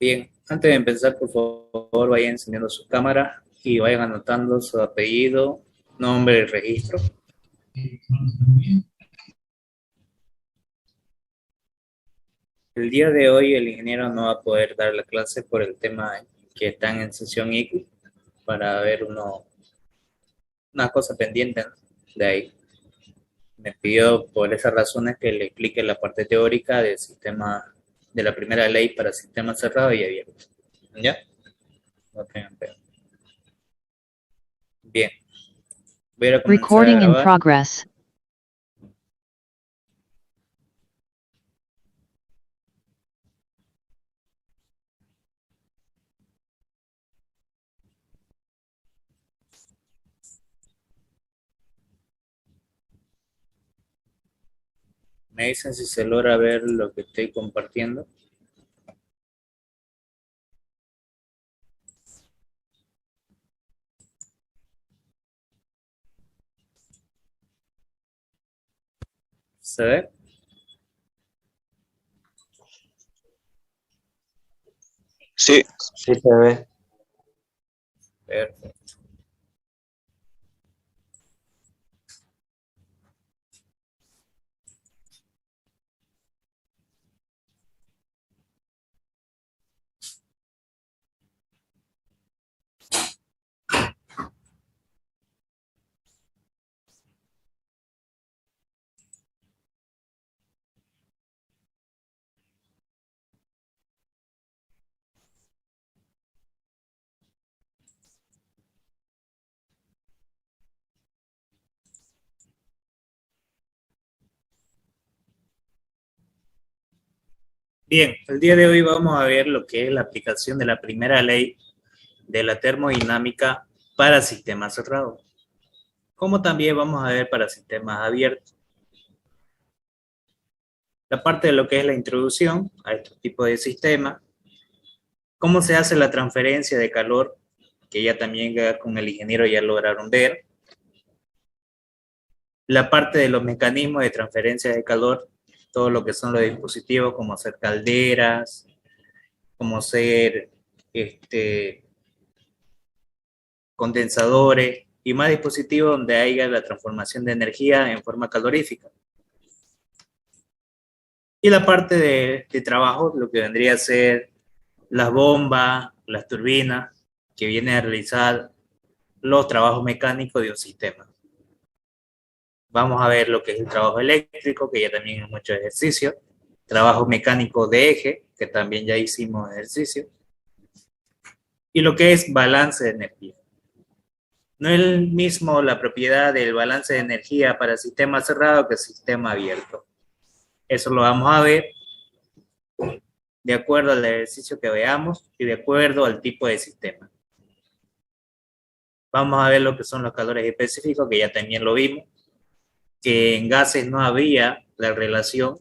Bien, antes de empezar, por favor, vayan encendiendo su cámara y vayan anotando su apellido, nombre y registro. El día de hoy el ingeniero no va a poder dar la clase por el tema que están en sesión IQ para ver una cosa pendiente, ¿no? De ahí. Me pidió por esas razones que le explique la parte teórica del sistema, de la primera ley para sistemas cerrados y abiertos. ¿Ya? No tengan pena. Bien, voy a comenzar a Recording in grabar. progress. Me dicen si se logra ver lo que estoy compartiendo. ¿Se ve? Sí, Sí se ve. Perfecto. Bien, el día de hoy vamos a ver lo que es la aplicación de la primera ley de la termodinámica para sistemas cerrados, como también vamos a ver para sistemas abiertos. La parte de lo que es la introducción a este tipo de sistemas, cómo se hace la transferencia de calor, que ya también con el ingeniero ya lograron ver. La parte de los mecanismos de transferencia de calor, todo lo que son los dispositivos, como ser calderas, como ser condensadores y más dispositivos donde haya la transformación de energía en forma calorífica. Y la parte de trabajo, lo que vendría a ser las bombas, las turbinas, que viene a realizar los trabajos mecánicos de un sistema. Vamos a ver lo que es el trabajo eléctrico, que ya también es mucho ejercicio, trabajo mecánico de eje, que también ya hicimos ejercicio, y lo que es balance de energía. No es el mismo la propiedad del balance de energía para sistema cerrado que sistema abierto. Eso lo vamos a ver de acuerdo al ejercicio que veamos y de acuerdo al tipo de sistema. Vamos a ver lo que son los calores específicos, que ya también lo vimos, que en gases no había la relación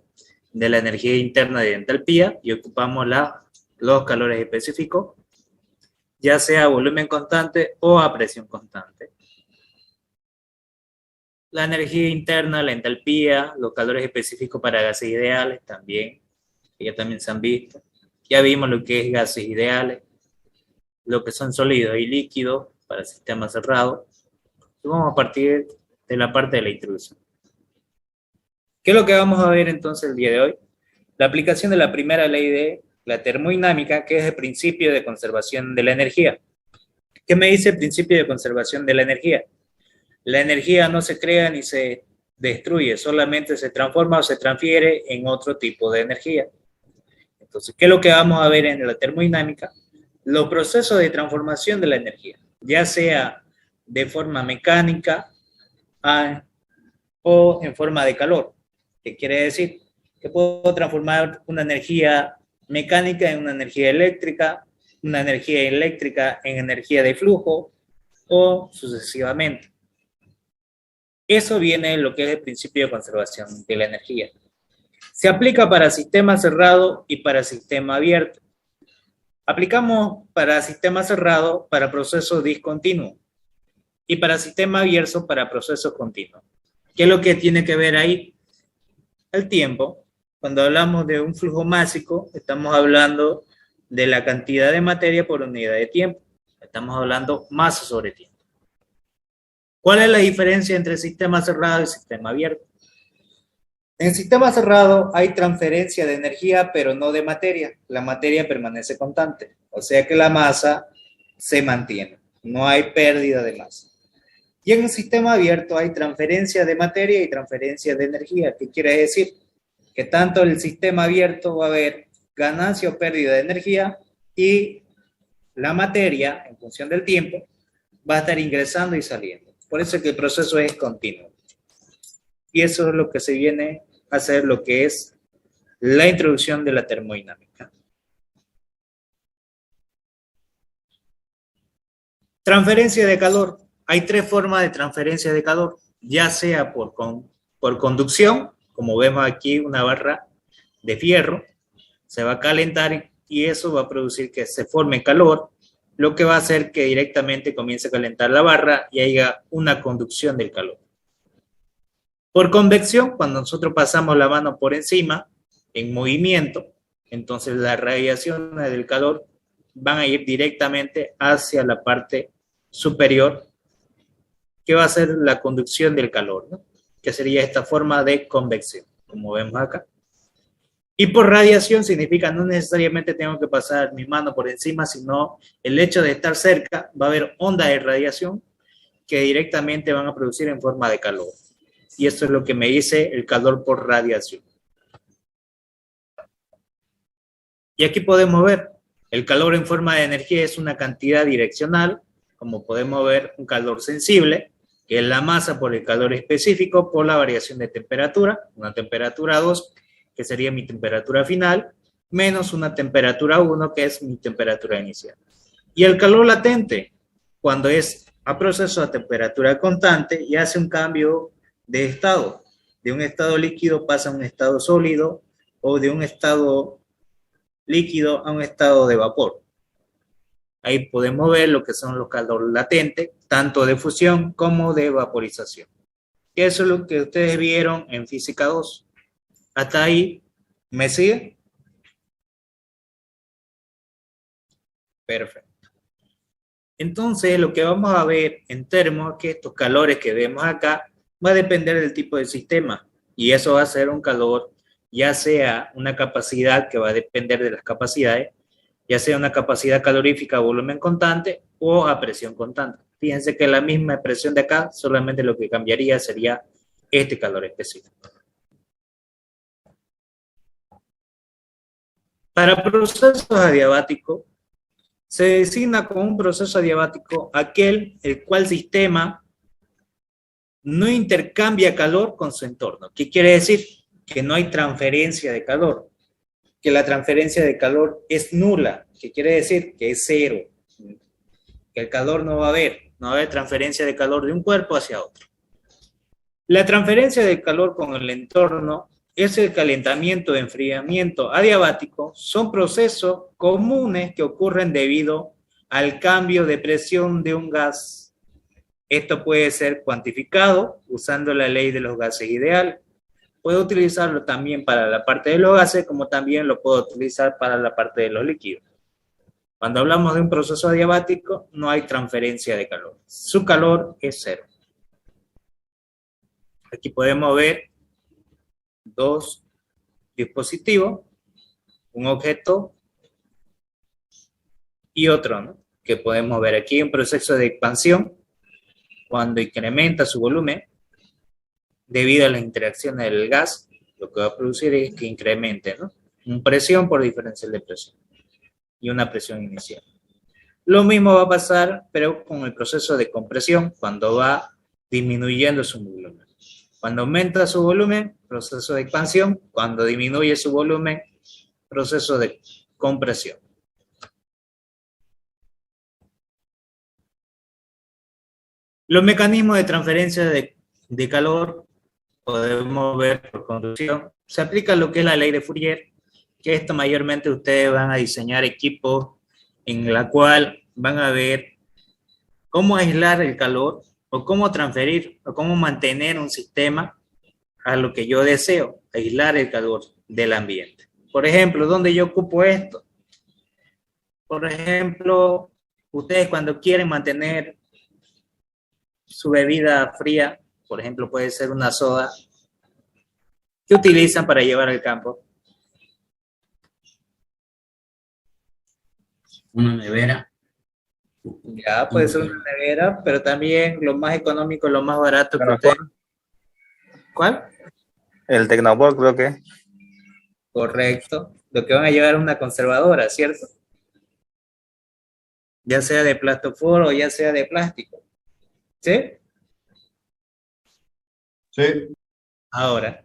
de la energía interna de entalpía y ocupamos los calores específicos, ya sea a volumen constante o a presión constante. La energía interna, la entalpía, los calores específicos para gases ideales también, que ya también se han visto. Ya vimos lo que es gases ideales, lo que son sólidos y líquidos para sistemas cerrados. Y vamos a partir de la parte de la introducción. ¿Qué es lo que vamos a ver entonces el día de hoy? La aplicación de la primera ley de la termodinámica, que es el principio de conservación de la energía. ¿Qué me dice el principio de conservación de la energía? La energía no se crea ni se destruye, solamente se transforma o se transfiere en otro tipo de energía. Entonces, ¿qué es lo que vamos a ver en la termodinámica? Los procesos de transformación de la energía, ya sea de forma mecánica o en forma de calor. ¿Qué quiere decir? Que puedo transformar una energía mecánica en una energía eléctrica en energía de flujo o sucesivamente. Eso viene en lo que es el principio de conservación de la energía. Se aplica para sistema cerrado y para sistema abierto. Aplicamos para sistema cerrado para procesos discontinuos y para sistema abierto para procesos continuos. ¿Qué es lo que tiene que ver ahí? El tiempo. Cuando hablamos de un flujo másico, estamos hablando de la cantidad de materia por unidad de tiempo. Estamos hablando masa sobre tiempo. ¿Cuál es la diferencia entre sistema cerrado y sistema abierto? En sistema cerrado hay transferencia de energía, pero no de materia. La materia permanece constante, o sea que la masa se mantiene. No hay pérdida de masa. Y en un sistema abierto hay transferencia de materia y transferencia de energía. ¿Qué quiere decir? Que tanto el sistema abierto va a haber ganancia o pérdida de energía y la materia, en función del tiempo, va a estar ingresando y saliendo. Por eso es que el proceso es continuo. Y eso es lo que se viene a hacer, lo que es la introducción de la termodinámica. Transferencia de calor. Hay tres formas de transferencia de calor, ya sea por conducción, como vemos aquí una barra de fierro, se va a calentar y eso va a producir que se forme calor, lo que va a hacer que directamente comience a calentar la barra y haya una conducción del calor. Por convección, cuando nosotros pasamos la mano por encima, en movimiento, entonces las radiaciones del calor van a ir directamente hacia la parte superior, que va a ser la conducción del calor, ¿no? Que sería esta forma de convección, como vemos acá. Y por radiación significa no necesariamente tengo que pasar mi mano por encima, sino el hecho de estar cerca, va a haber ondas de radiación que directamente van a producir en forma de calor. Y eso es lo que me dice el calor por radiación. Y aquí podemos ver, el calor en forma de energía es una cantidad direccional, como podemos ver, un calor sensible, que es la masa por el calor específico por la variación de temperatura, una temperatura 2, que sería mi temperatura final, menos una temperatura 1, que es mi temperatura inicial. Y el calor latente, cuando es a proceso a temperatura constante y hace un cambio de estado. De un estado líquido pasa a un estado sólido o de un estado líquido a un estado de vapor. Ahí podemos ver lo que son los calores latentes, tanto de fusión como de vaporización. Eso es lo que ustedes vieron en Física 2. Hasta ahí, ¿me sigue? Perfecto. Entonces, lo que vamos a ver en termos es que estos calores que vemos acá va a depender del tipo de sistema. Y eso va a ser un calor, ya sea una capacidad que va a depender de las capacidades, ya sea una capacidad calorífica a volumen constante o a presión constante. Fíjense que la misma presión de acá, solamente lo que cambiaría sería este calor específico. Para procesos adiabáticos, se designa como un proceso adiabático aquel el cual sistema no intercambia calor con su entorno. ¿Qué quiere decir? Que no hay transferencia de calor, que la transferencia de calor es nula, que quiere decir que es cero, que el calor no va a haber transferencia de calor de un cuerpo hacia otro. La transferencia de calor con el entorno es el calentamiento o enfriamiento adiabático, son procesos comunes que ocurren debido al cambio de presión de un gas. Esto puede ser cuantificado usando la ley de los gases ideales. Puedo utilizarlo también para la parte de los gases, como también lo puedo utilizar para la parte de los líquidos. Cuando hablamos de un proceso adiabático, no hay transferencia de calor. Su calor es cero. Aquí podemos ver dos dispositivos, un objeto y otro, ¿no? Que podemos ver aquí un proceso de expansión, cuando incrementa su volumen, debido a las interacciones del gas, lo que va a producir es que incremente, ¿no? Una presión por diferencial de presión y una presión inicial. Lo mismo va a pasar, pero con el proceso de compresión, cuando va disminuyendo su volumen. Cuando aumenta su volumen, proceso de expansión. Cuando disminuye su volumen, proceso de compresión. Los mecanismos de transferencia de calor podemos ver por conducción. Se aplica lo que es la ley de Fourier, que esto mayormente ustedes van a diseñar equipos en la cual van a ver cómo aislar el calor o cómo transferir o cómo mantener un sistema a lo que yo deseo, aislar el calor del ambiente. Por ejemplo, ¿dónde yo ocupo esto? Por ejemplo, ustedes cuando quieren mantener su bebida fría, por ejemplo, puede ser una soda, ¿qué utilizan para llevar al campo? Una nevera. Ya, puede ser una nevera, pero también lo más económico, lo más barato que ustedes... ¿Cuál? El Tecnopor creo que. Correcto. Lo que van a llevar es una conservadora, ¿cierto? Ya sea de plastofor o ya sea de plástico. ¿Sí? Sí. Ahora,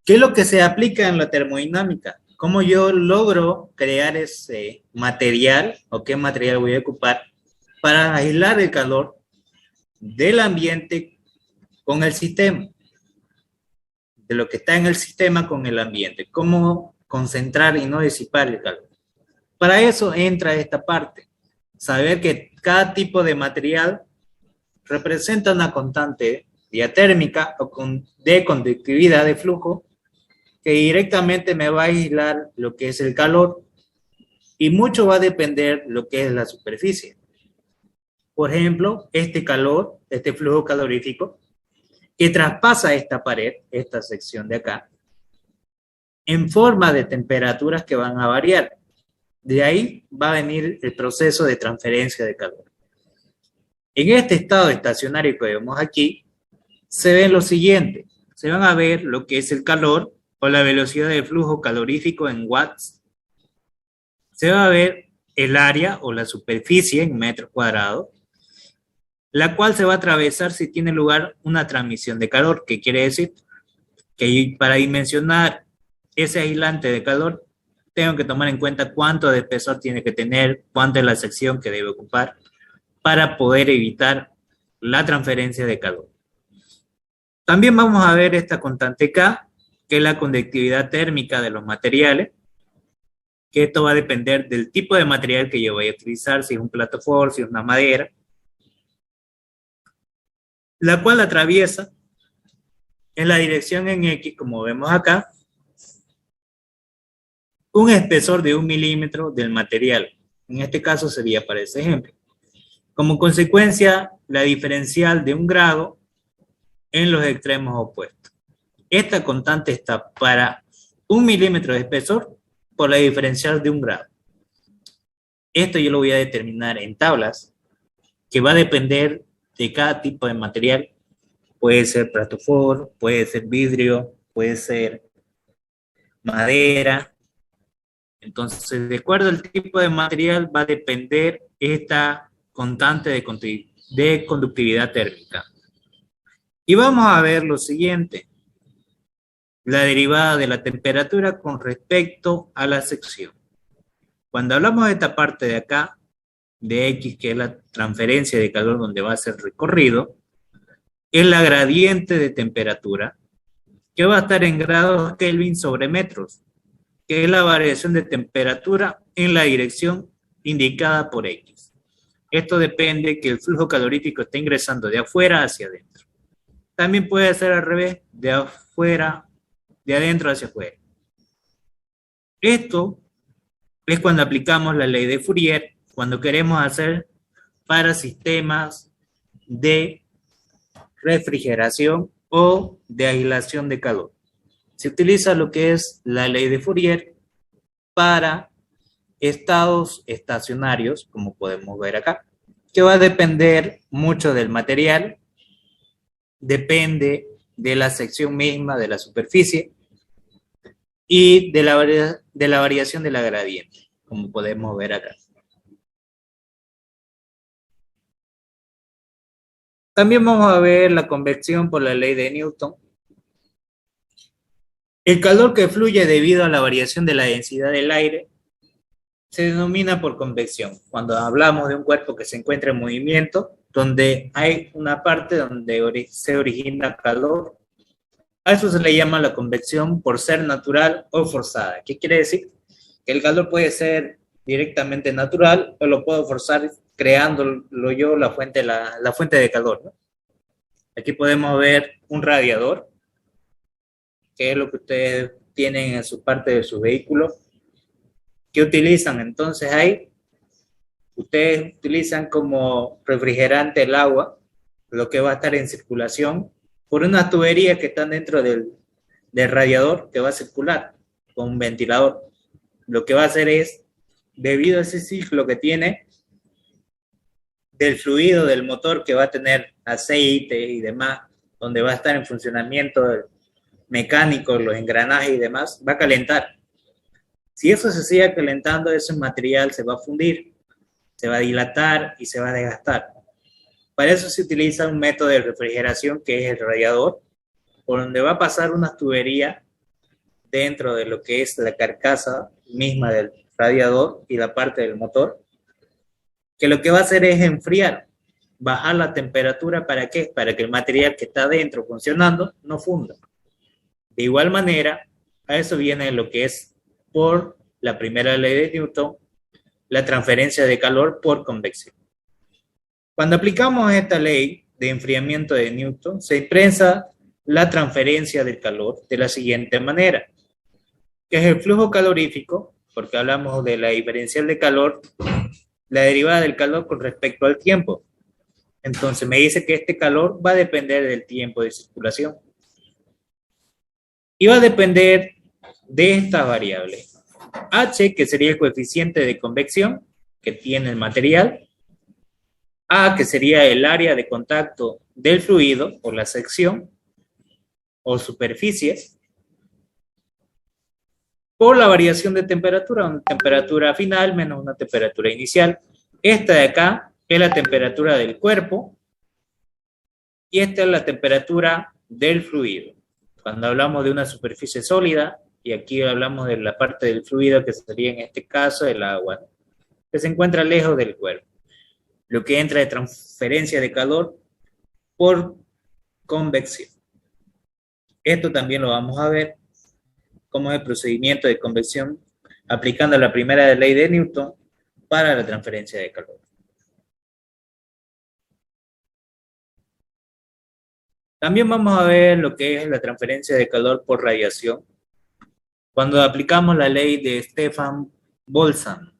¿qué es lo que se aplica en la termodinámica? ¿Cómo yo logro crear ese material o qué material voy a ocupar para aislar el calor del ambiente con el sistema? De lo que está en el sistema con el ambiente. ¿Cómo concentrar y no disipar el calor? Para eso entra esta parte. Saber que cada tipo de material representa una constante diatérmica o de conductividad de flujo que directamente me va a aislar lo que es el calor y mucho va a depender lo que es la superficie. Por ejemplo, este calor, este flujo calorífico, que traspasa esta pared, esta sección de acá, en forma de temperaturas que van a variar. De ahí va a venir el proceso de transferencia de calor. En este estado estacionario que vemos aquí, se ve lo siguiente. Se van a ver lo que es el calor o la velocidad de flujo calorífico en watts. Se va a ver el área o la superficie en metros cuadrados, la cual se va a atravesar si tiene lugar una transmisión de calor, que quiere decir que para dimensionar ese aislante de calor, tengo que tomar en cuenta cuánto de espesor tiene que tener, cuánto es la sección que debe ocupar, para poder evitar la transferencia de calor. También vamos a ver esta constante K, que es la conductividad térmica de los materiales, que esto va a depender del tipo de material que yo voy a utilizar, si es un plastofor, si es una madera, la cual atraviesa en la dirección en X, como vemos acá, un espesor de 1 milímetro del material. En este caso sería para ese ejemplo. Como consecuencia, la diferencial de 1 grado en los extremos opuestos. Esta constante está para 1 milímetro de espesor por la diferencial de 1 grado. Esto yo lo voy a determinar en tablas, que va a depender de cada tipo de material. Puede ser plastofor, puede ser vidrio, puede ser madera. Entonces, de acuerdo al tipo de material, va a depender esta constante de conductividad térmica. Y vamos a ver lo siguiente, la derivada de la temperatura con respecto a la sección. Cuando hablamos de esta parte de acá, de X, que es la transferencia de calor donde va a ser recorrido, es la gradiente de temperatura, que va a estar en grados Kelvin sobre metros, que es la variación de temperatura en la dirección indicada por X. Esto depende que el flujo calorífico esté ingresando de afuera hacia adentro. También puede ser al revés, de afuera, de adentro hacia afuera. Esto es cuando aplicamos la ley de Fourier, cuando queremos hacer para sistemas de refrigeración o de aislación de calor. Se utiliza lo que es la ley de Fourier para estados estacionarios, como podemos ver acá, que va a depender mucho del material, depende de la sección misma de la superficie y de la variación de la gradiente, como podemos ver acá. También vamos a ver la convección por la ley de Newton. El calor que fluye debido a la variación de la densidad del aire se denomina por convección. Cuando hablamos de un cuerpo que se encuentra en movimiento, donde hay una parte donde se origina calor, a eso se le llama la convección por ser natural o forzada. ¿Qué quiere decir? Que el calor puede ser directamente natural o lo puedo forzar creándolo yo la fuente de calor, ¿no? Aquí podemos ver un radiador, que es lo que ustedes tienen en su parte de su vehículo, ¿Qué utilizan entonces ahí? Ustedes utilizan como refrigerante el agua, lo que va a estar en circulación, por unas tuberías que están dentro del radiador que va a circular con un ventilador. Lo que va a hacer es, debido a ese ciclo que tiene, del fluido del motor que va a tener aceite y demás, donde va a estar en funcionamiento mecánico, los engranajes y demás, va a calentar. Si eso se sigue calentando, ese material se va a fundir, se va a dilatar y se va a desgastar. Para eso se utiliza un método de refrigeración que es el radiador, por donde va a pasar una tubería dentro de lo que es la carcasa misma del radiador y la parte del motor, que lo que va a hacer es enfriar, bajar la temperatura. ¿Para qué? Para que el material que está dentro funcionando no funda. De igual manera, a eso viene lo que es, por la primera ley de Newton, la transferencia de calor por convección. Cuando aplicamos esta ley de enfriamiento de Newton, se expresa la transferencia del calor de la siguiente manera, que es el flujo calorífico, porque hablamos de la diferencial de calor, la derivada del calor con respecto al tiempo. Entonces me dice que este calor va a depender del tiempo de circulación. Y va a depender de esta variable. H, que sería el coeficiente de convección que tiene el material. A, que sería el área de contacto del fluido o la sección o superficie, por la variación de temperatura, una temperatura final menos una temperatura inicial. Esta de acá es la temperatura del cuerpo y esta es la temperatura del fluido. Cuando hablamos de una superficie sólida, y aquí hablamos de la parte del fluido que sería en este caso el agua, que se encuentra lejos del cuerpo. Lo que entra de transferencia de calor por convección. Esto también lo vamos a ver como es el procedimiento de convección aplicando la primera ley de Newton para la transferencia de calor. También vamos a ver lo que es la transferencia de calor por radiación cuando aplicamos la ley de Stefan Boltzmann,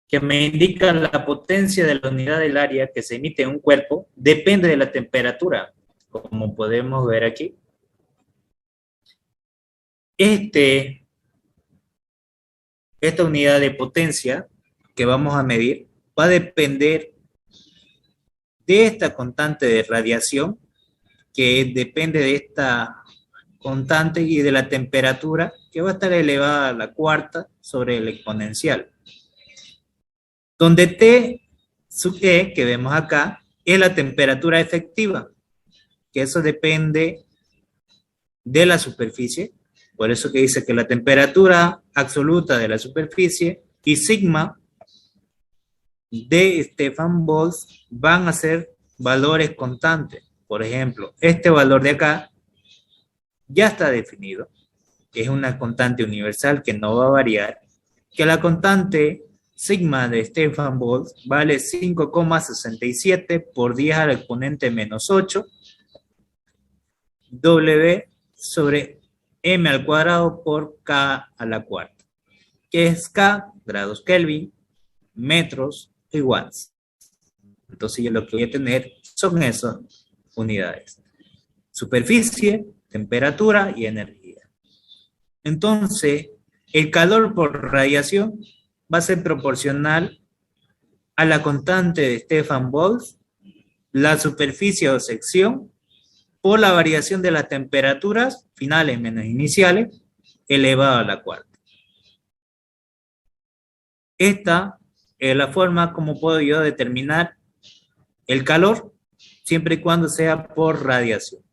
que me indica la potencia de la unidad del área que se emite en un cuerpo depende de la temperatura, como podemos ver aquí. Esta unidad de potencia que vamos a medir va a depender de esta constante de radiación, que depende de esta constante y de la temperatura, que va a estar elevada a la cuarta sobre el exponencial. Donde T sub E, que vemos acá, es la temperatura efectiva, que eso depende de la superficie. Por eso que dice que la temperatura absoluta de la superficie y sigma de Stefan Boltzmann van a ser valores constantes. Por ejemplo, este valor de acá ya está definido. Es una constante universal que no va a variar. Que la constante sigma de Stefan Boltzmann vale 5,67 por 10 al exponente menos 8 W sobre m al cuadrado por k a la cuarta, que es k, grados Kelvin, metros y watts. Entonces yo lo que voy a tener son esas unidades: superficie, temperatura y energía. Entonces, el calor por radiación va a ser proporcional a la constante de Stefan Boltzmann, la superficie o sección, por la variación de las temperaturas finales menos iniciales, elevado a la cuarta. Esta es la forma como puedo yo determinar el calor, siempre y cuando sea por radiación.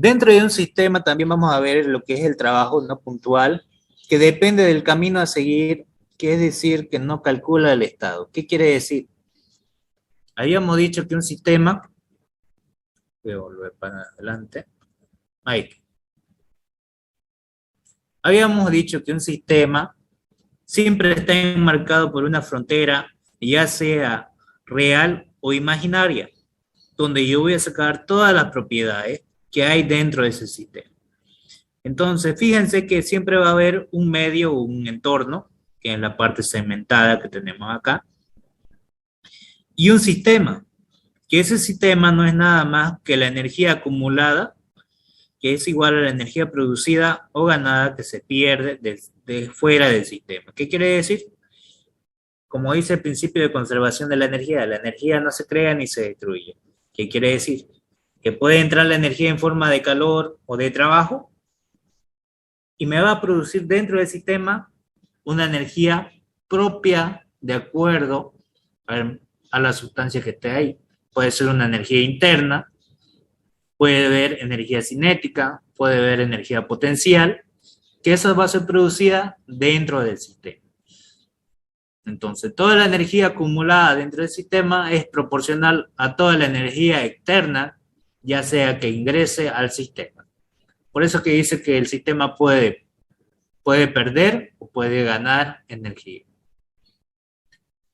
Dentro de un sistema también vamos a ver lo que es el trabajo no puntual, que depende del camino a seguir, que es decir, que no calcula el estado. ¿Qué quiere decir? Habíamos dicho que un sistema, voy a volver para adelante, ahí. Habíamos dicho que un sistema siempre está enmarcado por una frontera ya sea real o imaginaria, donde yo voy a sacar todas las propiedades que hay dentro de ese sistema. Entonces, fíjense que siempre va a haber un medio o un entorno, que es la parte segmentada que tenemos acá, y un sistema, que ese sistema no es nada más que la energía acumulada, que es igual a la energía producida o ganada que se pierde de fuera del sistema. ¿Qué quiere decir? Como dice el principio de conservación de la energía no se crea ni se destruye. ¿Qué quiere decir? Que puede entrar la energía en forma de calor o de trabajo y me va a producir dentro del sistema una energía propia de acuerdo a la sustancia que esté ahí. Puede ser una energía interna, puede haber energía cinética, puede haber energía potencial, que esa va a ser producida dentro del sistema. Entonces, toda la energía acumulada dentro del sistema es proporcional a toda la energía externa, ya sea que ingrese al sistema. Por eso que dice que el sistema puede perder o puede ganar energía.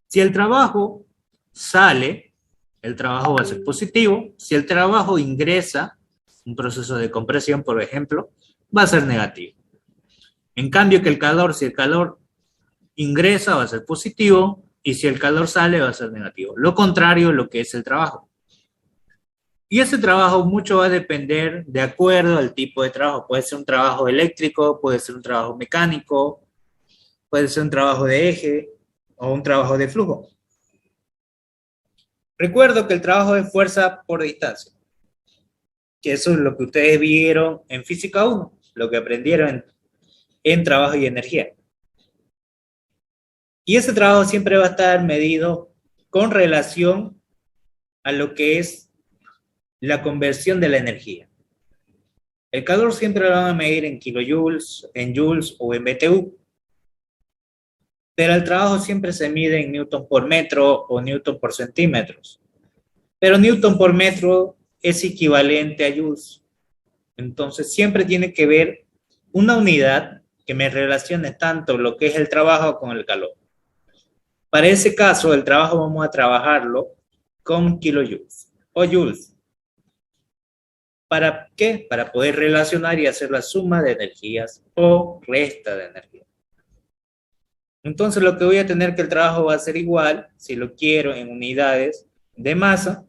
Si el trabajo sale, el trabajo va a ser positivo. Si el trabajo ingresa, un proceso de compresión, por ejemplo, va a ser negativo. En cambio que el calor, si el calor ingresa, va a ser positivo, y si el calor sale, va a ser negativo. Lo contrario, lo que es el trabajo. Y ese trabajo mucho va a depender de acuerdo al tipo de trabajo. Puede ser un trabajo eléctrico, puede ser un trabajo mecánico, puede ser un trabajo de eje o un trabajo de flujo. Recuerdo que el trabajo de fuerza por distancia, que eso es lo que ustedes vieron en Física 1, lo que aprendieron en trabajo y energía. Y ese trabajo siempre va a estar medido con relación a lo que es la conversión de la energía. El calor siempre lo van a medir en kilojoules, en joules o en BTU, pero el trabajo siempre se mide en newton por metro o newton por centímetros. Pero newton por metro es equivalente a joules. Entonces siempre tiene que ver una unidad que me relacione tanto lo que es el trabajo con el calor. Para ese caso, el trabajo vamos a trabajarlo con kilojoules o joules. ¿Para qué? Para poder relacionar y hacer la suma de energías o resta de energía. Entonces lo que voy a tener que el trabajo va a ser igual, si lo quiero en unidades de masa,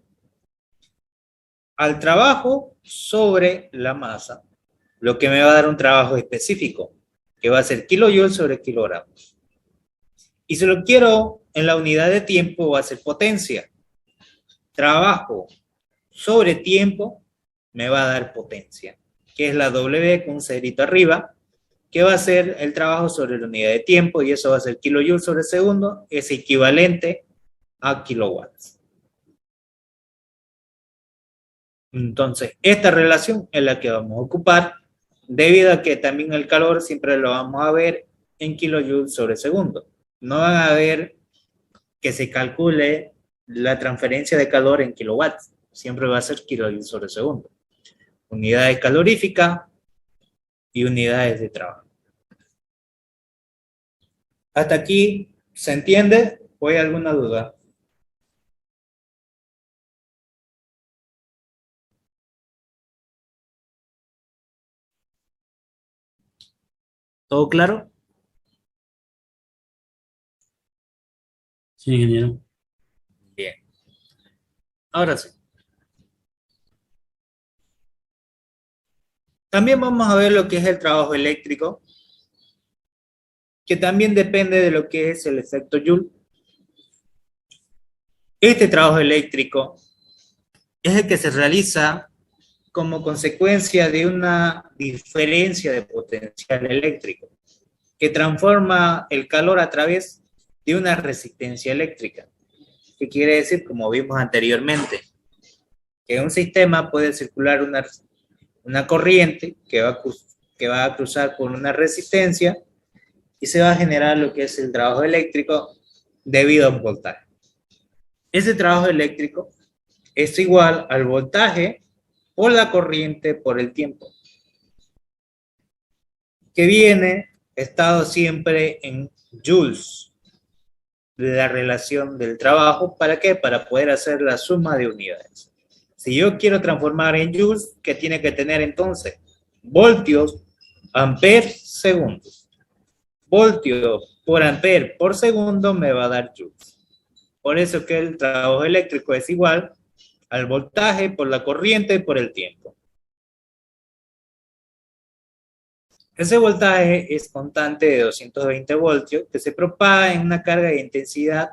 al trabajo sobre la masa, lo que me va a dar un trabajo específico, que va a ser kilojoules sobre kilogramos. Y si lo quiero en la unidad de tiempo, va a ser potencia. Trabajo sobre tiempo me va a dar potencia, que es la W con un cerito arriba, que va a ser el trabajo sobre la unidad de tiempo, y eso va a ser kilojoules sobre segundo, es equivalente a kilowatts. Entonces, esta relación es la que vamos a ocupar, debido a que también el calor siempre lo vamos a ver en kilojoules sobre segundo. No van a ver que se calcule la transferencia de calor en kilowatts, siempre va a ser kilojoules sobre segundo. Unidades caloríficas y unidades de trabajo. ¿Hasta aquí se entiende o hay alguna duda? ¿Todo claro? Sí, ingeniero. Bien. Ahora sí. También vamos a ver lo que es el trabajo eléctrico, que también depende de lo que es el efecto Joule. Este trabajo eléctrico es el que se realiza como consecuencia de una diferencia de potencial eléctrico, que transforma el calor a través de una resistencia eléctrica. ¿Qué quiere decir? Como vimos anteriormente, que en un sistema puede circular una corriente que va a cruzar por una resistencia y se va a generar lo que es el trabajo eléctrico debido a un voltaje. Ese trabajo eléctrico es igual al voltaje o la corriente por el tiempo, que viene estado siempre en joules. la relación del trabajo. ¿Para qué? Para poder hacer la suma de unidades. Si yo quiero transformar en joules, ¿qué tiene que tener entonces? Voltios, amperes, segundos. Voltios por ampere por segundo me va a dar joules. Por eso que el trabajo eléctrico es igual al voltaje por la corriente por el tiempo. Ese voltaje es constante de 220 voltios que se propaga en una carga de intensidad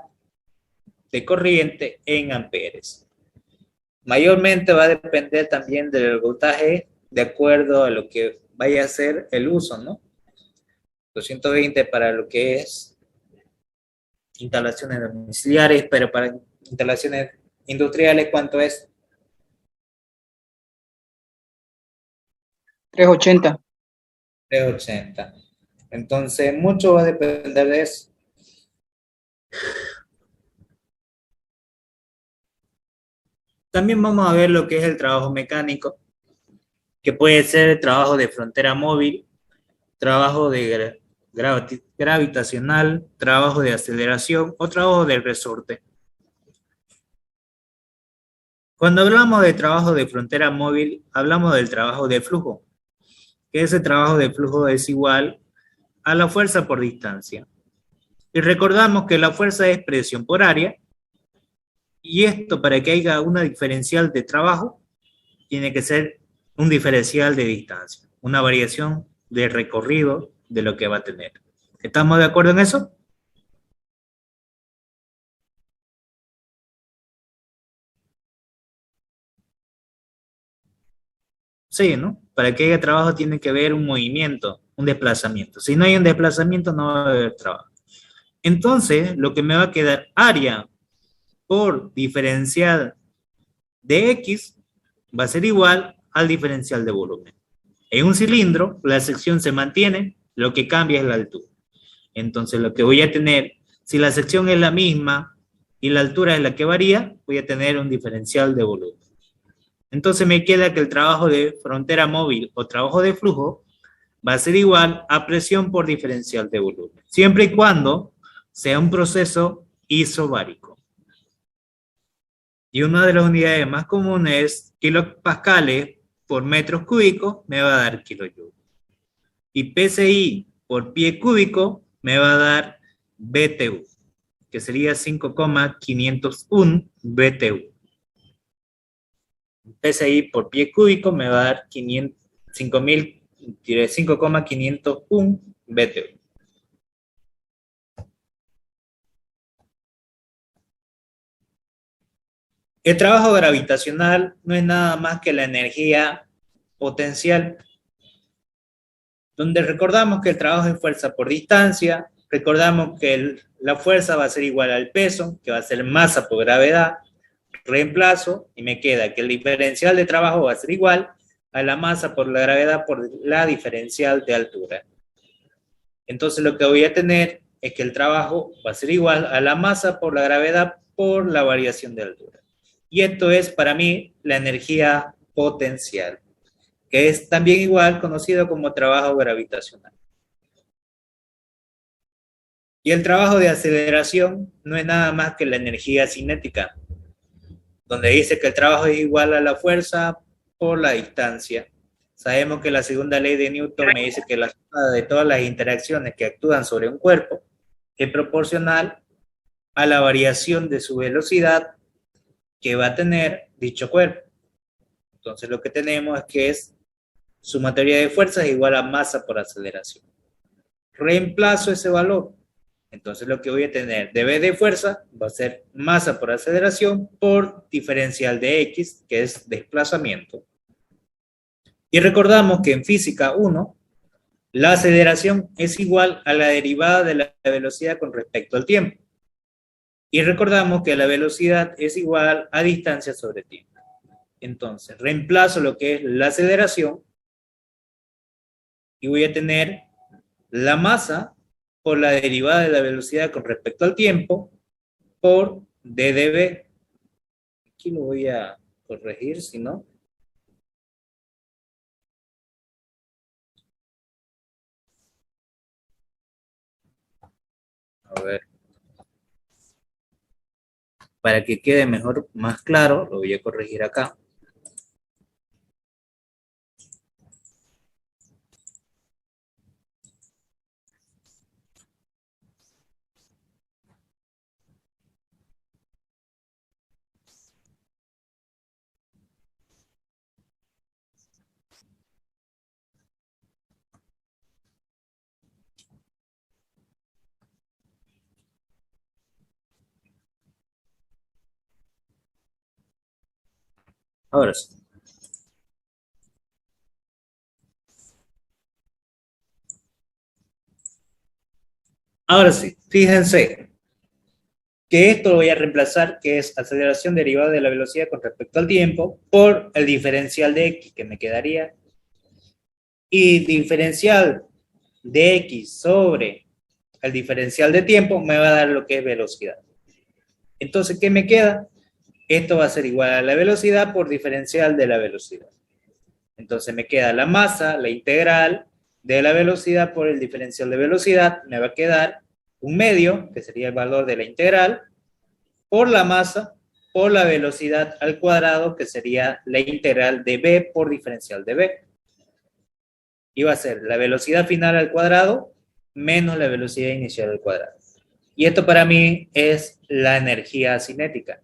de corriente en amperes. Mayormente va a depender también del voltaje de acuerdo a lo que vaya a ser el uso, ¿no? 220 para lo que es instalaciones domiciliares, pero para instalaciones industriales, ¿cuánto es? 380. 380. Entonces, mucho va a depender de eso. También vamos a ver lo que es el trabajo mecánico, que puede ser trabajo de frontera móvil, trabajo de gravitacional, trabajo de aceleración o trabajo del resorte. Cuando hablamos de trabajo de frontera móvil, hablamos del trabajo de flujo, que ese trabajo de flujo es igual a la fuerza por distancia. Y recordamos que la fuerza es presión por área, y esto para que haya una diferencial de trabajo, tiene que ser un diferencial de distancia, una variación de recorrido de lo que va a tener. ¿Estamos de acuerdo en eso? Sí, ¿no? Para que haya trabajo tiene que haber un movimiento, un desplazamiento. Si no hay un desplazamiento, no va a haber trabajo. Entonces, lo que me va a quedar área por diferencial de X va a ser igual al diferencial de volumen. En un cilindro, la sección se mantiene, lo que cambia es la altura. Entonces, lo que voy a tener, si la sección es la misma y la altura es la que varía, voy a tener un diferencial de volumen. Entonces, me queda que el trabajo de frontera móvil o trabajo de flujo va a ser igual a presión por diferencial de volumen, siempre y cuando sea un proceso isobárico. Y una de las unidades más comunes es kilopascales por metros cúbicos, me va a dar kilojoules. Y PSI por pie cúbico me va a dar BTU, que sería 5,501 BTU. PSI por pie cúbico me va a dar 5,501 BTU. El trabajo gravitacional no es nada más que la energía potencial, donde recordamos que el trabajo es fuerza por distancia, recordamos que la fuerza va a ser igual al peso, que va a ser masa por gravedad, reemplazo y me queda que el diferencial de trabajo va a ser igual a la masa por la gravedad por la diferencial de altura. Entonces lo que voy a tener es que el trabajo va a ser igual a la masa por la gravedad por la variación de altura. Y esto es para mí la energía potencial, que es también igual conocido como trabajo gravitacional. Y el trabajo de aceleración no es nada más que la energía cinética, donde dice que el trabajo es igual a la fuerza por la distancia. Sabemos que la segunda ley de Newton me dice que la suma de todas las interacciones que actúan sobre un cuerpo es proporcional a la variación de su velocidad que va a tener dicho cuerpo. Entonces lo que tenemos es que es sumatoria de fuerzas igual a masa por aceleración. Reemplazo ese valor. Entonces lo que voy a tener de B de fuerza va a ser masa por aceleración por diferencial de X, que es desplazamiento. Y recordamos que en física 1, la aceleración es igual a la derivada de la velocidad con respecto al tiempo. Y recordamos que la velocidad es igual a distancia sobre tiempo. Entonces, reemplazo lo que es la aceleración y voy a tener la masa por la derivada de la velocidad con respecto al tiempo por d dB. Aquí lo voy a corregir, si no. A ver. Para que quede mejor, más claro, lo voy a corregir acá. Ahora sí. Ahora sí, fíjense que esto lo voy a reemplazar, que es aceleración derivada de la velocidad con respecto al tiempo, por el diferencial de x, que me quedaría, y diferencial de x sobre el diferencial de tiempo me va a dar lo que es velocidad. Entonces, ¿qué me queda? Esto va a ser igual a la velocidad por diferencial de la velocidad. Entonces me queda la masa, la integral de la velocidad por el diferencial de velocidad, me va a quedar un medio, que sería el valor de la integral, por la masa, por la velocidad al cuadrado, que sería la integral de b por diferencial de b. Y va a ser la velocidad final al cuadrado menos la velocidad inicial al cuadrado. Y esto para mí es la energía cinética.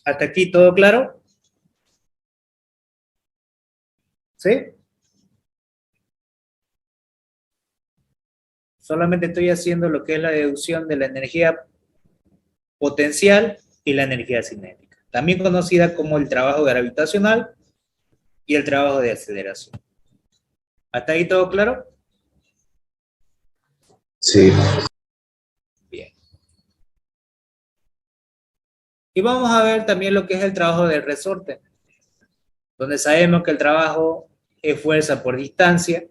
¿Hasta aquí todo claro? ¿Sí? Solamente estoy haciendo lo que es la deducción de la energía potencial y la energía cinética, también conocida como el trabajo gravitacional y el trabajo de aceleración. ¿Hasta ahí todo claro? Sí. Bien. Y vamos a ver también lo que es el trabajo de resorte, donde sabemos que el trabajo es fuerza por distancia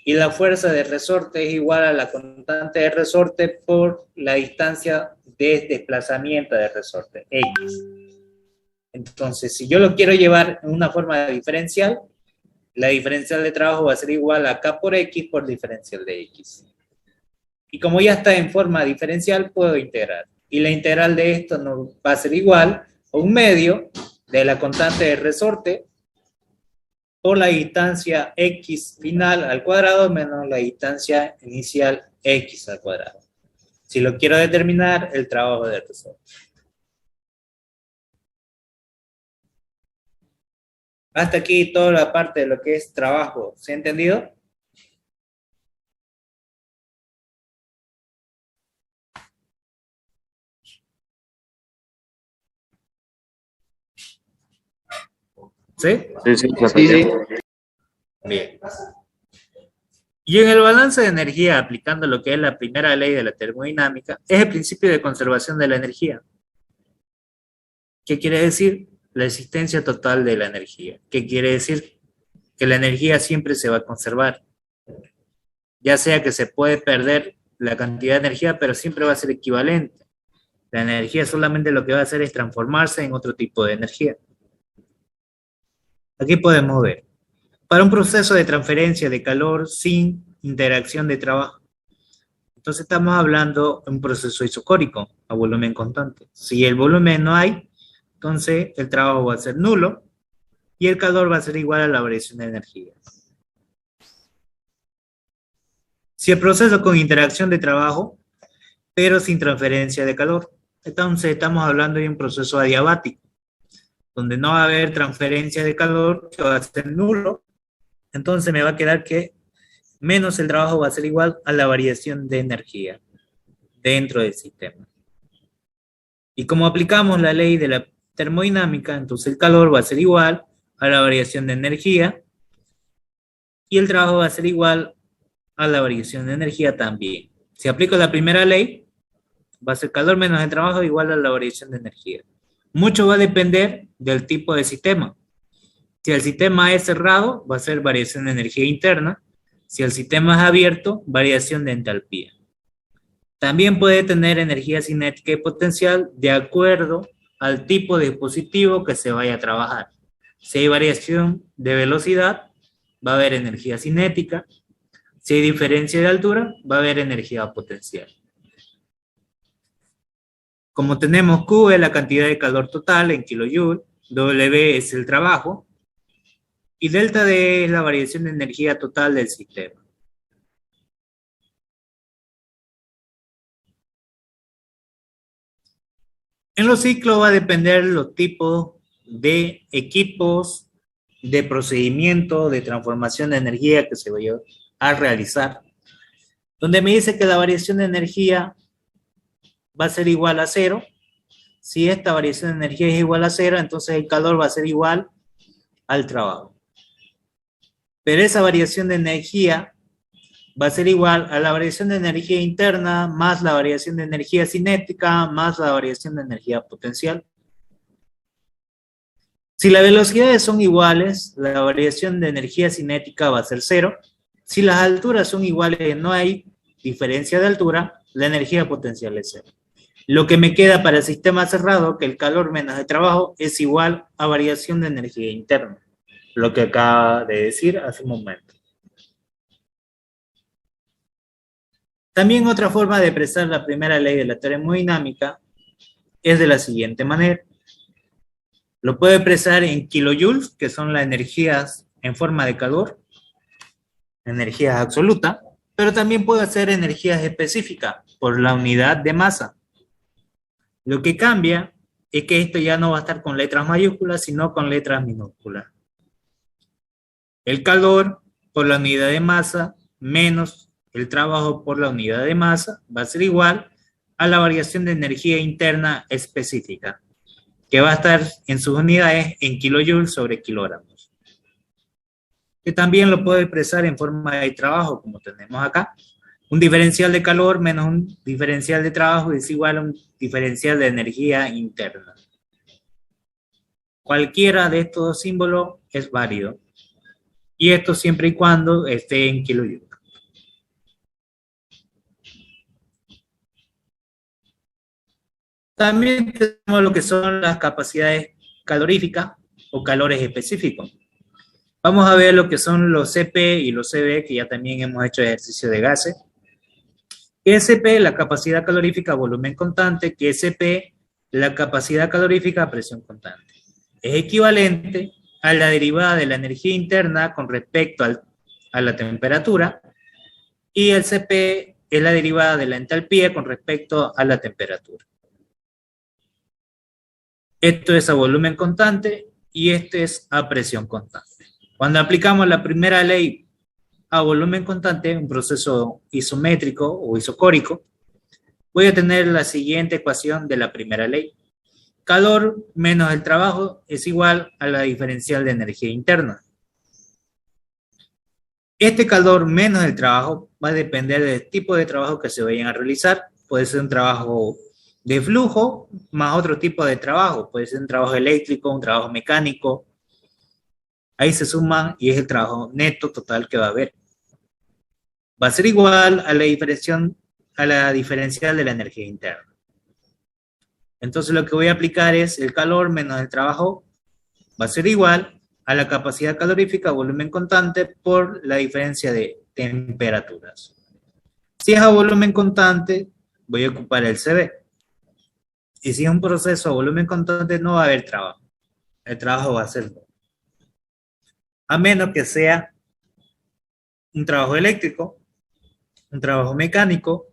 y la fuerza de resorte es igual a la constante de resorte por la distancia de desplazamiento de resorte, X. Entonces, si yo lo quiero llevar en una forma diferencial, la diferencial de trabajo va a ser igual a K por X por diferencial de X. Y como ya está en forma diferencial, puedo integrar. Y la integral de esto no va a ser igual a un medio de la constante de resorte por la distancia X final al cuadrado menos la distancia inicial X al cuadrado. Si lo quiero determinar, el trabajo de resorte. Hasta aquí toda la parte de lo que es trabajo. ¿Se ha entendido? ¿Sí? Sí, sí, sí. Bien. Y en el balance de energía, aplicando lo que es la primera ley de la termodinámica, es el principio de conservación de la energía. ¿Qué quiere decir? La existencia total de la energía. ¿Qué quiere decir? Que la energía siempre se va a conservar. Ya sea que se puede perder la cantidad de energía, pero siempre va a ser equivalente. La energía solamente lo que va a hacer es transformarse en otro tipo de energía. Aquí podemos ver. Para un proceso de transferencia de calor sin interacción de trabajo. Entonces estamos hablando de un proceso isocórico a volumen constante. Si el volumen no hay, entonces el trabajo va a ser nulo y el calor va a ser igual a la variación de energía. Si el proceso con interacción de trabajo, pero sin transferencia de calor, entonces estamos hablando de un proceso adiabático, donde no va a haber transferencia de calor, que va a ser nulo, entonces me va a quedar que menos el trabajo va a ser igual a la variación de energía dentro del sistema. Y como aplicamos la ley de la termodinámica, entonces el calor va a ser igual a la variación de energía y el trabajo va a ser igual a la variación de energía también. Si aplico la primera ley, va a ser calor menos el trabajo igual a la variación de energía. Mucho va a depender del tipo de sistema. Si el sistema es cerrado, va a ser variación de energía interna. Si el sistema es abierto, variación de entalpía. También puede tener energía cinética y potencial de acuerdo al tipo de dispositivo que se vaya a trabajar. Si hay variación de velocidad, va a haber energía cinética. Si hay diferencia de altura, va a haber energía potencial. Como tenemos Q es la cantidad de calor total en kilojoule, W es el trabajo, y delta D es la variación de energía total del sistema. En los ciclos va a depender los tipos de equipos, de procedimiento, de transformación de energía que se vaya a realizar. Donde me dice que la variación de energía va a ser igual a cero. Si esta variación de energía es igual a cero, entonces el calor va a ser igual al trabajo. Pero esa variación de energía va a ser igual a la variación de energía interna más la variación de energía cinética más la variación de energía potencial. Si las velocidades son iguales, la variación de energía cinética va a ser cero. Si las alturas son iguales y no hay diferencia de altura, la energía potencial es cero. Lo que me queda para el sistema cerrado, que el calor menos el trabajo, es igual a variación de energía interna. Lo que acaba de decir hace un momento. También otra forma de expresar la primera ley de la termodinámica es de la siguiente manera. Lo puedo expresar en kilojoules, que son las energías en forma de calor, energías absolutas, pero también puedo hacer energías específicas por la unidad de masa. Lo que cambia es que esto ya no va a estar con letras mayúsculas, sino con letras minúsculas. El calor por la unidad de masa menos el trabajo por la unidad de masa va a ser igual a la variación de energía interna específica, que va a estar en sus unidades en kilojoules sobre kilogramos. Que también lo puedo expresar en forma de trabajo, como tenemos acá. Un diferencial de calor menos un diferencial de trabajo es igual a un diferencial de energía interna. Cualquiera de estos dos símbolos es válido. Y esto siempre y cuando esté en kilojoules. También tenemos lo que son las capacidades caloríficas o calores específicos. Vamos a ver lo que son los CP y los CB, que ya también hemos hecho ejercicio de gases. Que CP, la capacidad calorífica a volumen constante, que CP, la capacidad calorífica a presión constante. Es equivalente a la derivada de la energía interna con respecto a la temperatura, y el CP es la derivada de la entalpía con respecto a la temperatura. Esto es a volumen constante y este es a presión constante. Cuando aplicamos la primera ley a volumen constante, un proceso isométrico o isocórico, voy a tener la siguiente ecuación de la primera ley. Calor menos el trabajo es igual a la diferencial de energía interna. Este calor menos el trabajo va a depender del tipo de trabajo que se vayan a realizar. Puede ser un trabajo de flujo más otro tipo de trabajo. Puede ser un trabajo eléctrico, un trabajo mecánico. Ahí se suman y es el trabajo neto total que va a haber. Va a ser igual a la diferencial de la energía interna. Entonces lo que voy a aplicar es el calor menos el trabajo va a ser igual a la capacidad calorífica a volumen constante por la diferencia de temperaturas. Si es a volumen constante, voy a ocupar el CB. Y si es un proceso a volumen constante, no va a haber trabajo. El trabajo va a ser nulo. A menos que sea un trabajo eléctrico, un trabajo mecánico,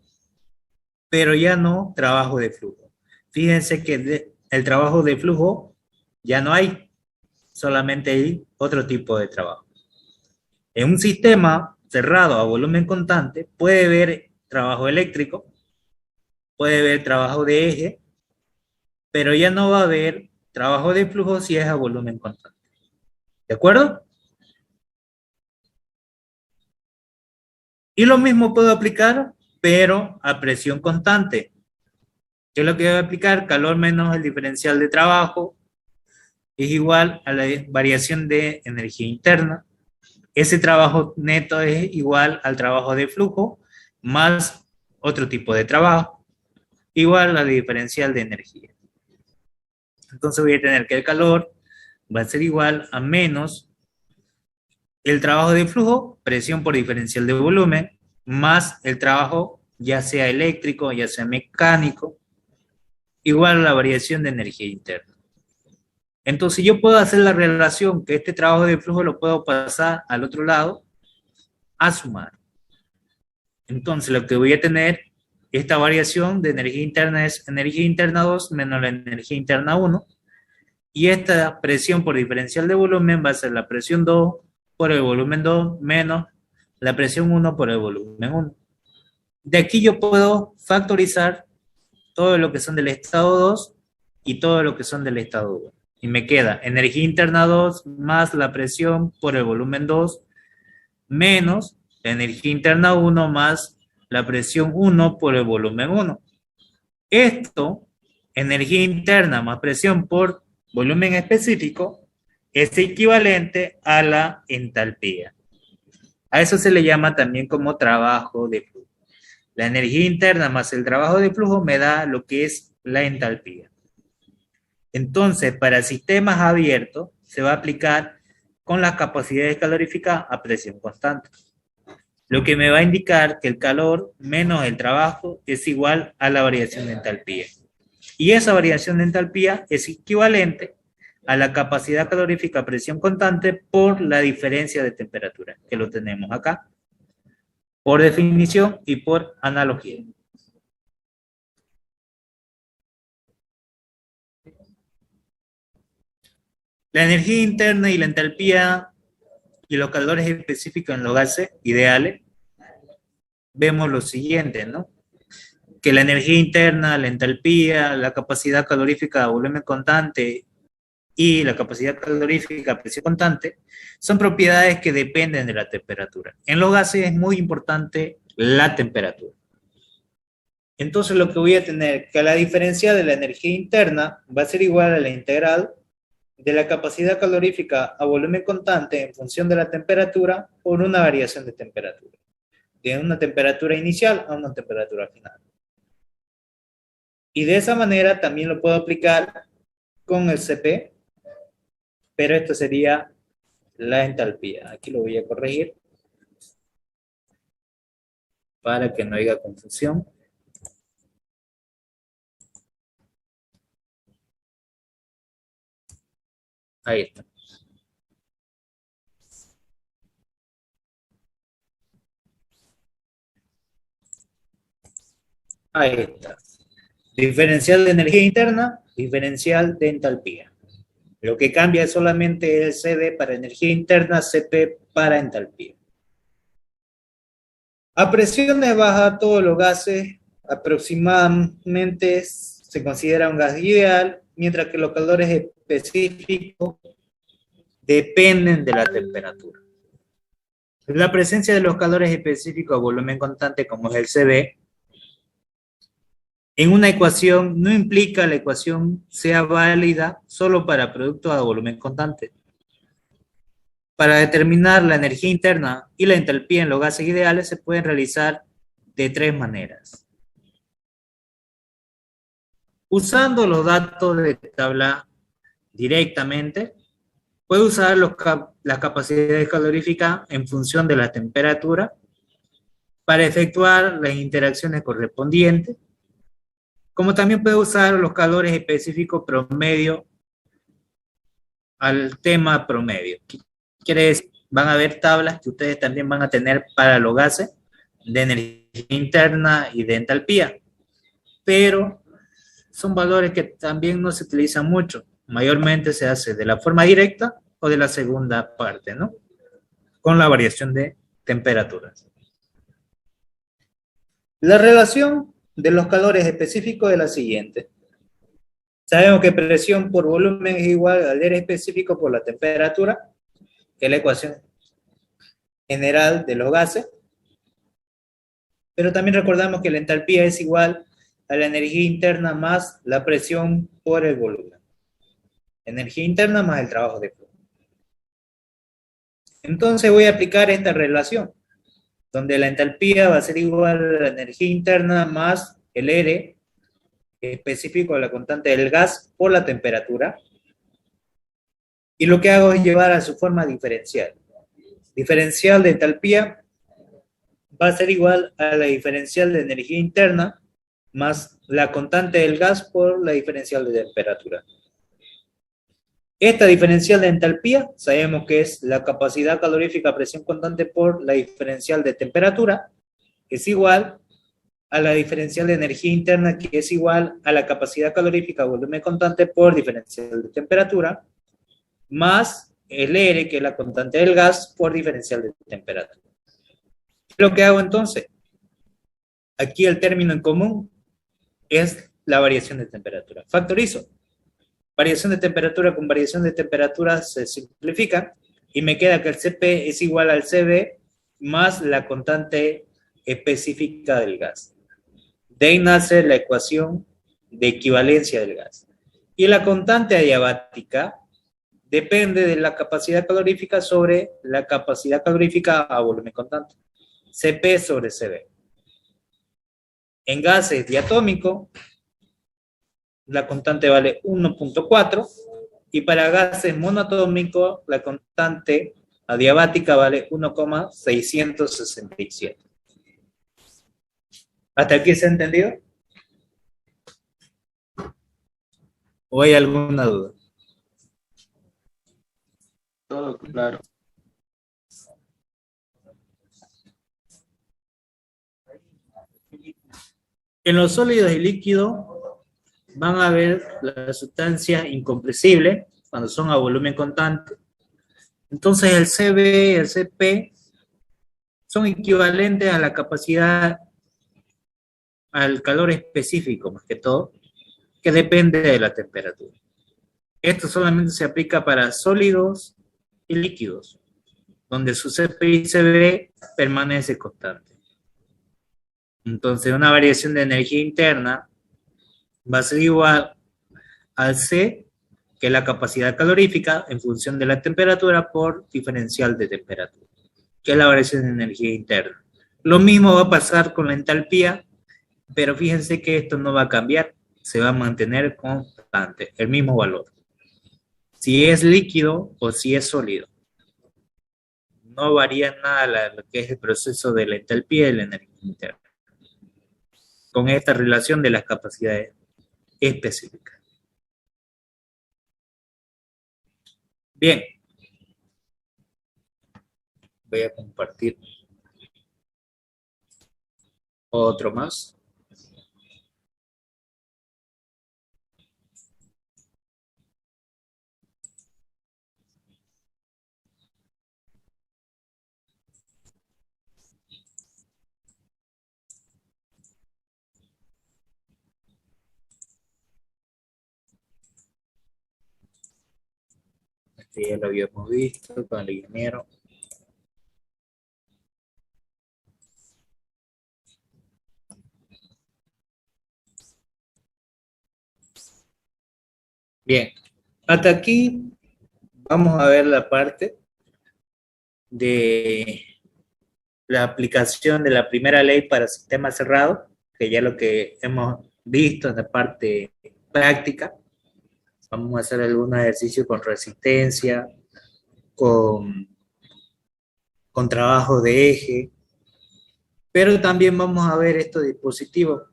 pero ya no trabajo de flujo. Fíjense que el trabajo de flujo ya no hay, solamente hay otro tipo de trabajo. En un sistema cerrado a volumen constante puede haber trabajo eléctrico, puede haber trabajo de eje, pero ya no va a haber trabajo de flujo si es a volumen constante. ¿De acuerdo? Y lo mismo puedo aplicar, pero a presión constante. ¿Qué es lo que voy a aplicar? Calor menos el diferencial de trabajo es igual a la variación de energía interna. Ese trabajo neto es igual al trabajo de flujo más otro tipo de trabajo, igual a la diferencial de energía. Entonces voy a tener que el calor va a ser igual a menos el trabajo de flujo, presión por diferencial de volumen, más el trabajo ya sea eléctrico, ya sea mecánico, igual a la variación de energía interna. Entonces yo puedo hacer la relación que este trabajo de flujo lo puedo pasar al otro lado a sumar. Entonces lo que voy a tener, esta variación de energía interna es energía interna 2 menos la energía interna 1. Y esta presión por diferencial de volumen va a ser la presión 2 por el volumen 2 menos la presión 1 por el volumen 1. De aquí yo puedo factorizar todo lo que son del estado 2 y todo lo que son del estado 1. Y me queda energía interna 2 más la presión por el volumen 2 menos la energía interna 1 más la presión 1 por el volumen 1. Esto, energía interna más presión por volumen específico, es equivalente a la entalpía. A eso se le llama también como trabajo de flujo. La energía interna más el trabajo de flujo me da lo que es la entalpía. Entonces, para sistemas abiertos, se va a aplicar con las capacidades caloríficas a presión constante. Lo que me va a indicar que el calor menos el trabajo es igual a la variación de entalpía. Y esa variación de entalpía es equivalente a la capacidad calorífica a presión constante por la diferencia de temperatura, que lo tenemos acá, por definición y por analogía. La energía interna y la entalpía y los calores específicos en los gases ideales, vemos lo siguiente, ¿no? Que la energía interna, la entalpía, la capacidad calorífica a volumen constante y la capacidad calorífica a presión constante son propiedades que dependen de la temperatura. En los gases es muy importante la temperatura. Entonces lo que voy a tener que la diferencia de la energía interna va a ser igual a la integral de la capacidad calorífica a volumen constante en función de la temperatura por una variación de temperatura. De una temperatura inicial a una temperatura final. Y de esa manera también lo puedo aplicar con el CP, pero esto sería la entalpía. Aquí lo voy a corregir para que no haya confusión. Ahí está. Ahí está. Diferencial de energía interna, diferencial de entalpía. Lo que cambia es solamente el CD para energía interna, CP para entalpía. A presiones bajas, todos los gases aproximadamente se considera un gas ideal, mientras que los calores específicos dependen de la temperatura. La presencia de los calores específicos a volumen constante, como es el CB, en una ecuación no implica la ecuación sea válida solo para productos a volumen constante. Para determinar la energía interna y la entalpía en los gases ideales se pueden realizar de tres maneras. Usando los datos de tabla directamente, puedo usar las capacidades caloríficas en función de la temperatura para efectuar las interacciones correspondientes, como también puedo usar los calores específicos promedio al tema promedio. Quiere decir, van a haber tablas que ustedes también van a tener para los gases de energía interna y de entalpía, pero son valores que también no se utilizan mucho. Mayormente se hace de la forma directa o de la segunda parte, ¿no? Con la variación de temperaturas. La relación de los calores específicos es la siguiente. Sabemos que presión por volumen es igual al aire específico por la temperatura, que es la ecuación general de los gases. Pero también recordamos que la entalpía es igual a la energía interna más la presión por el volumen. Energía interna más el trabajo de flujo. Entonces voy a aplicar esta relación, donde la entalpía va a ser igual a la energía interna más el R específico de la constante del gas por la temperatura. Y lo que hago es llevar a su forma diferencial. Diferencial de entalpía va a ser igual a la diferencial de energía interna más la constante del gas por la diferencial de temperatura. Esta diferencial de entalpía sabemos que es la capacidad calorífica a presión constante por la diferencial de temperatura, que es igual a la diferencial de energía interna, que es igual a la capacidad calorífica a volumen constante por diferencial de temperatura, más el R, que es la constante del gas, por diferencial de temperatura. Lo que hago entonces, aquí el término en común es la variación de temperatura. Factorizo. Variación de temperatura con variación de temperatura se simplifica y me queda que el Cp es igual al Cv más la constante específica del gas. De ahí nace la ecuación de equivalencia del gas. Y la constante adiabática depende de la capacidad calorífica sobre la capacidad calorífica a volumen constante. Cp sobre Cv. En gases diatómicos, la constante vale 1.4 y para gases monoatómicos, la constante adiabática vale 1,667. ¿Hasta aquí se ha entendido? ¿O hay alguna duda? Todo claro. En los sólidos y líquidos van a ver la sustancia incompresible cuando son a volumen constante. Entonces el Cv y el Cp son equivalentes a la capacidad, al calor específico más que todo, que depende de la temperatura. Esto solamente se aplica para sólidos y líquidos, donde su Cp y Cv permanece constante. Entonces una variación de energía interna va a ser igual al C, que es la capacidad calorífica en función de la temperatura por diferencial de temperatura, que es la variación de energía interna. Lo mismo va a pasar con la entalpía, pero fíjense que esto no va a cambiar, se va a mantener constante, el mismo valor. Si es líquido o si es sólido. No varía nada lo que es el proceso de la entalpía y la energía interna, con esta relación de las capacidades específicas. Bien, voy a compartir otro más. Este ya lo habíamos visto con el ingeniero. Bien, hasta aquí vamos a ver la parte de la aplicación de la primera ley para sistemas cerrados, que ya lo que hemos visto en la parte práctica. Vamos a hacer algunos ejercicios con resistencia, con trabajo de eje, pero también vamos a ver estos dispositivos,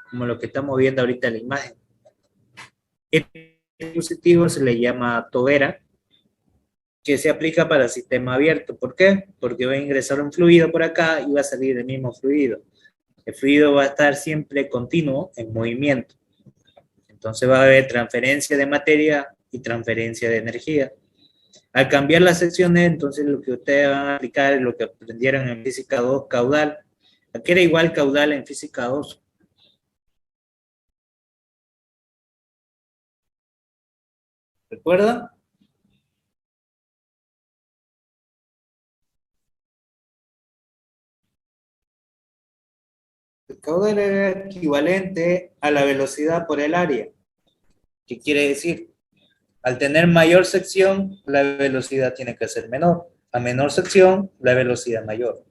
como lo que estamos viendo ahorita en la imagen. Este dispositivo se le llama tobera, que se aplica para sistema abierto. ¿Por qué? Porque va a ingresar un fluido por acá y va a salir el mismo fluido. El fluido va a estar siempre continuo en movimiento. Entonces va a haber transferencia de materia y transferencia de energía. Al cambiar las secciones, entonces lo que ustedes van a aplicar es lo que aprendieron en física 2, caudal. Aquí era igual caudal en física 2. ¿Recuerdan? El caudal era equivalente a la velocidad por el área. ¿Qué quiere decir? Al tener mayor sección, la velocidad tiene que ser menor. A menor sección, la velocidad mayor.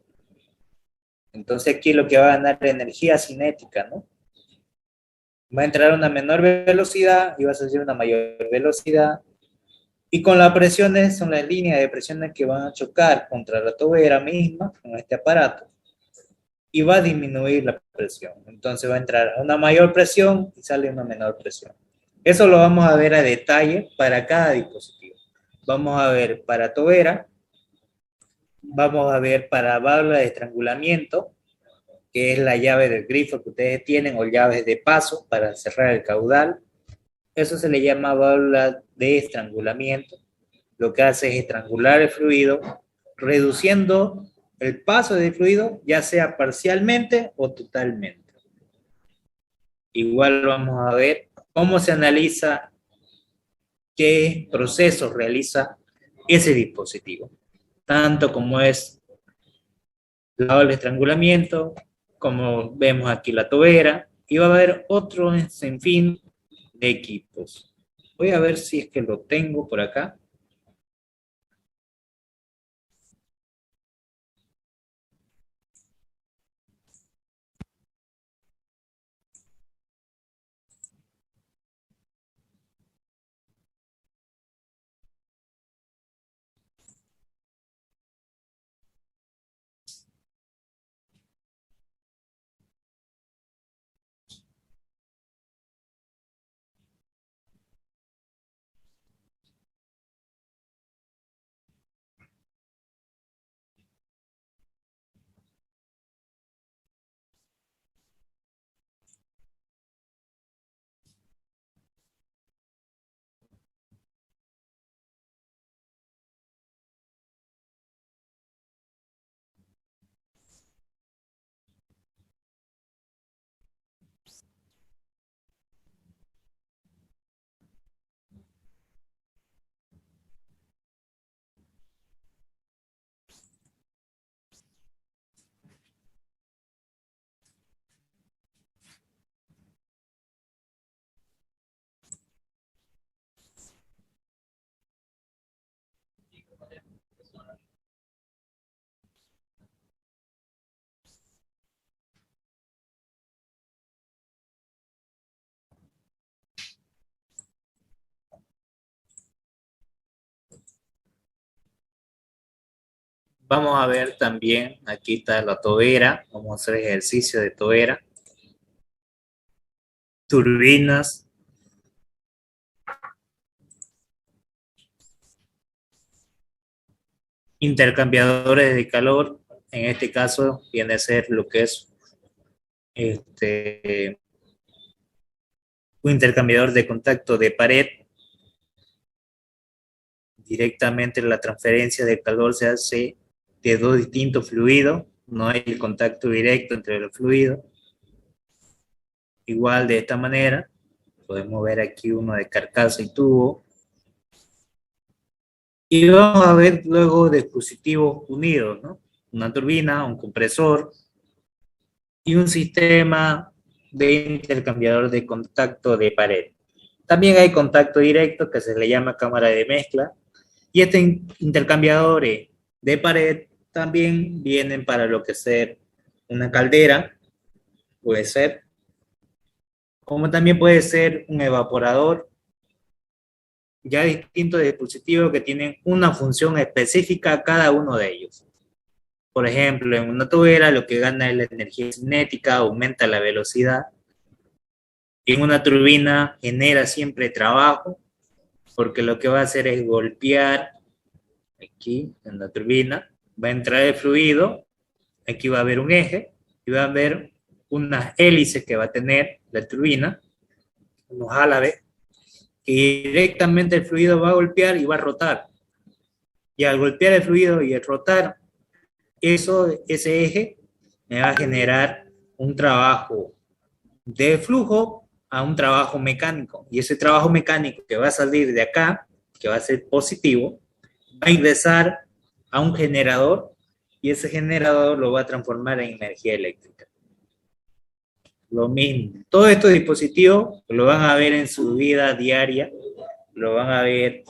Entonces aquí lo que va a ganar es energía cinética, ¿no? Va a entrar a una menor velocidad y va a salir una mayor velocidad. Y con las presiones, son las líneas de presiones que van a chocar contra la tobera misma, con este aparato. y va a disminuir la presión. Entonces va a entrar a una mayor presión y sale una menor presión. Eso lo vamos a ver a detalle para cada dispositivo. Vamos a ver para tobera, vamos a ver para válvula de estrangulamiento, que es la llave del grifo que ustedes tienen, o llaves de paso para cerrar el caudal. Eso se le llama válvula de estrangulamiento. Lo que hace es estrangular el fluido, reduciendo el paso del fluido, ya sea parcialmente o totalmente. Igual vamos a ver cómo se analiza qué procesos realiza ese dispositivo, tanto como es la válvula de estrangulamiento, como vemos aquí la tobera, y va a haber otro sinfín de equipos. Voy a ver si es que lo tengo por acá. Vamos a ver también, aquí está la tobera, vamos a hacer ejercicio de tobera, turbinas, intercambiadores de calor, en este caso viene a ser lo que es un intercambiador de contacto de pared. Directamente la transferencia de calor se hace de dos distintos fluidos, no hay el contacto directo entre los fluidos. Igual de esta manera, podemos ver aquí uno de carcasa y tubo. Y vamos a ver luego dispositivos unidos, ¿no? Una turbina, un compresor y un sistema de intercambiador de contacto de pared. También hay contacto directo que se le llama cámara de mezcla, y este intercambiadores de pared también vienen para lo que es una caldera, puede ser, como también puede ser un evaporador, ya distintos dispositivos que tienen una función específica cada uno de ellos. Por ejemplo, en una tobera lo que gana es la energía cinética, aumenta la velocidad. En una turbina genera siempre trabajo, porque lo que va a hacer es golpear aquí en la turbina, va a entrar el fluido, aquí va a haber un eje y va a haber unas hélices que va a tener la turbina, unos álabes, y directamente el fluido va a golpear y va a rotar. Y al golpear el fluido y el rotar, ese eje me va a generar un trabajo de flujo a un trabajo mecánico. Y ese trabajo mecánico que va a salir de acá, que va a ser positivo, va a ingresar a un generador y ese generador lo va a transformar en energía eléctrica. Lo mismo. Todos estos dispositivos lo van a ver en su vida diaria, lo van a ver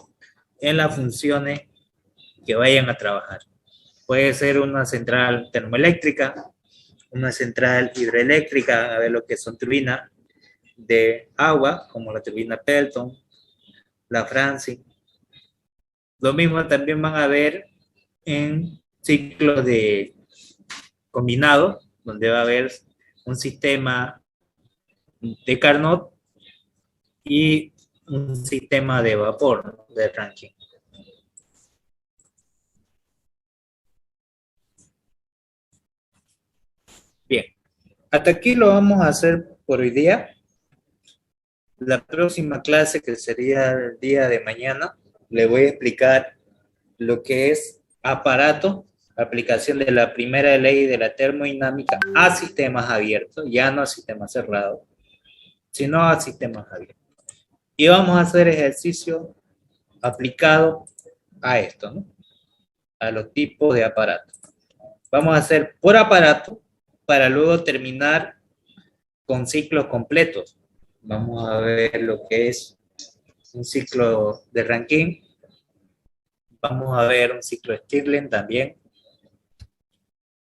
en las funciones que vayan a trabajar. Puede ser una central termoeléctrica, una central hidroeléctrica, a ver lo que son turbinas de agua, como la turbina Pelton, la Francis. Lo mismo también van a ver en ciclos de combinados, donde va a haber un sistema de Carnot y un sistema de vapor, ¿no? De Rankine. Bien, hasta aquí lo vamos a hacer por hoy día. La próxima clase, que sería el día de mañana, le voy a explicar lo que es aparato, aplicación de la primera ley de la termodinámica a sistemas abiertos, ya no a sistemas cerrados, sino a sistemas abiertos. Y vamos a hacer ejercicio aplicado a esto, ¿no? A los tipos de aparatos. Vamos a hacer por aparato para luego terminar con ciclos completos. Vamos a ver lo que es un ciclo de Rankine. Vamos a ver un ciclo de Stirling también.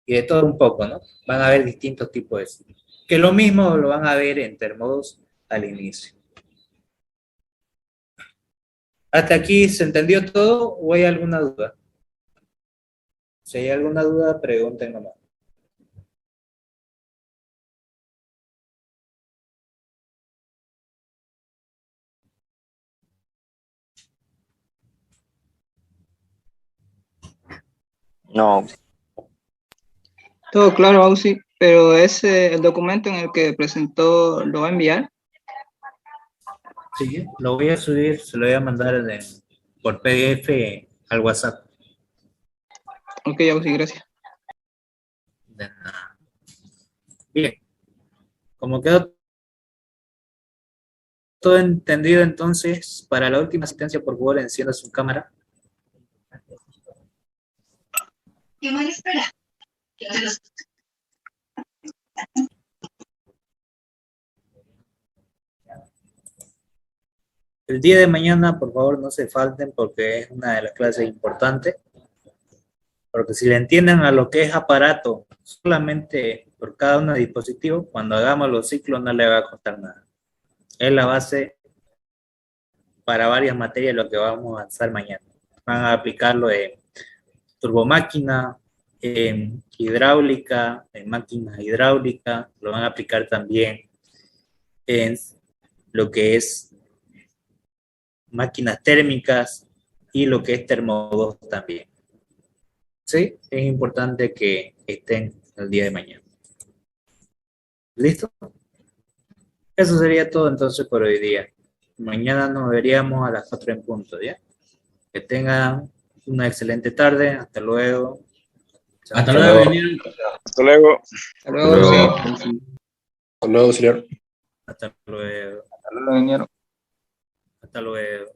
Y de todo un poco, ¿no? Van a haber distintos tipos de ciclos. Que lo mismo lo van a ver en Termodos al inicio. ¿Hasta aquí se entendió todo o hay alguna duda? Si hay alguna duda, pregunten nomás. No, Todo claro, Ausi, pero ese, el documento en el que presentó, ¿lo va a enviar? Sí, lo voy a subir, se lo voy a mandar por PDF al WhatsApp. Ok, Ausi, gracias. De nada. Bien, como quedó todo entendido, entonces, para la última asistencia, por favor, encienda su cámara. ¿Qué mal espera? El día de mañana, por favor, no se falten porque es una de las clases importantes. Porque si le entienden a lo que es aparato solamente por cada uno de los dispositivos, cuando hagamos los ciclos no le va a costar nada. Es la base para varias materias lo que vamos a avanzar mañana. Van a aplicarlo en turbomáquina, en hidráulica, en máquinas hidráulicas, lo van a aplicar también en lo que es máquinas térmicas y lo que es termodos también. ¿Sí? Es importante que estén el día de mañana. ¿Listo? Eso sería todo entonces por hoy día. Mañana nos veríamos a las 4 en punto, ¿ya? Que tengan una excelente tarde. Hasta luego. Chao. Hasta luego, ingeniero. hasta luego. Hasta luego, luego. Ausi. Hasta luego, señor. Hasta luego. Hasta luego, ingeniero. Hasta luego.